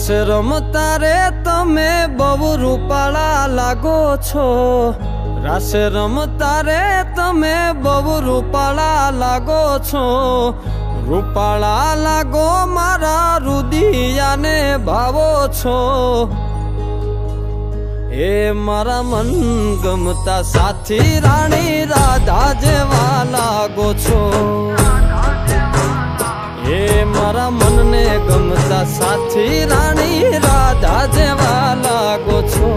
રાસ રમતા રે તમે બહુ રૂપાળા લાગો છો। રાસ રમતા રે તમે બહુ રૂપાળા લાગો છો। રૂપાળા લાગો મારા રુદિયાને ભાવો છો। એ મારા મન ગમતા સાથી રાણી રાધા જેવા લાગો છો। એ મારા મનને ગમતા સાથી રાણી રાધા જેવા લાગો છો।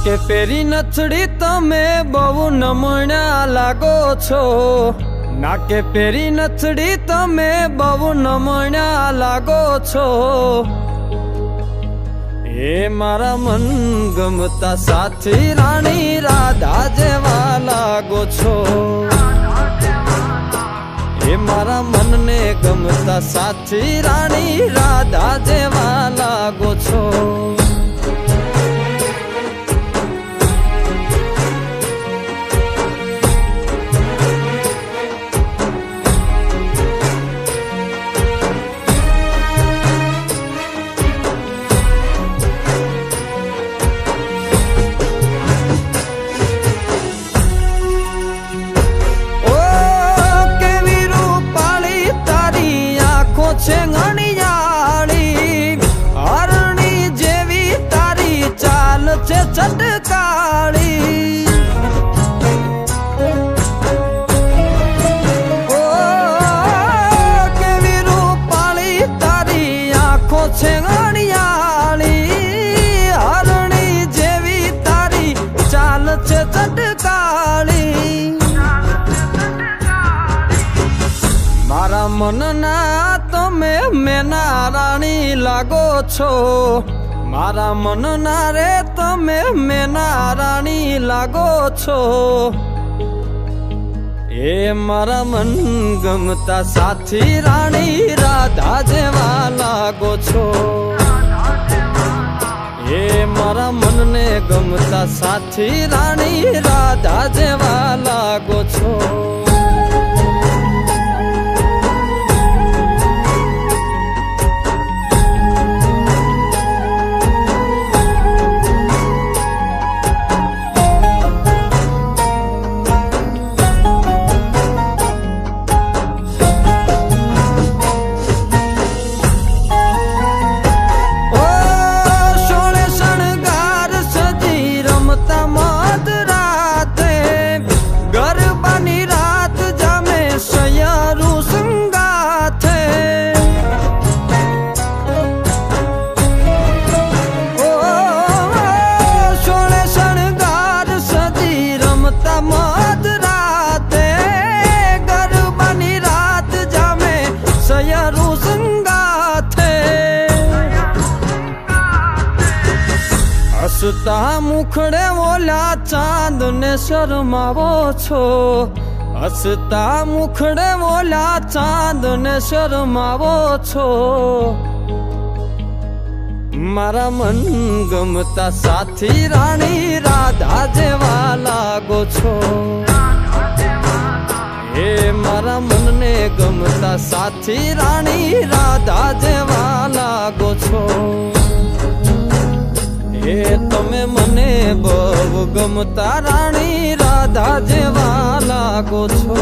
કે પેરી નથડી તમે બહુ નમણ્યા લાગો છો। નાકે પેરી નથડી તમે બહુ નમણ્યા લાગો છો। એ મારા મન ગમતા સાથી રાણી રાધા જેવા લાગો છો। એ મારા મનને ગમતા સાથી રાણી રાધા જેવા લાગો છો। છે ઘણીયાળી હરણી જેવી તારી ચાલ છે ચટકાળી। ઓ કેવી રૂપાળી તારી આંખો છે ઘણીયાળી હરણી જેવી તારી ચાલ છે ચટકાળી। મારા મનના તમે મેના રાણી લાગો છો। મારા મનના રે તમે મેના રાણી લાગો છો। એ મારા મન ગમતા સાથી રાણી રાધા જેવા લાગો છો। એ મારા મનને ગમતા સાથી રાણી રાધા જેવા લાગો છો। હસતા મુખડે ઓલા ચાંદ ને શરમાવો છો। હસતા મુખડે ઓલા ચાંદ ને શરમાવો છો। મારા મન ગમતા સાથી રાણી રાધા જેવા લાગો છો। એ મારા મનને ગમતા સાથી રાણી રાધા જેવા લાગો છો। એ તમે મને બહુ ગમતા રાણી રાધા જેવા લાગો છો।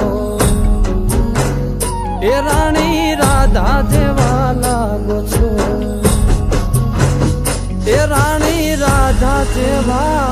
એ રાણી રાધા જેવા લાગો છો। એ રાણી રાધા જેવા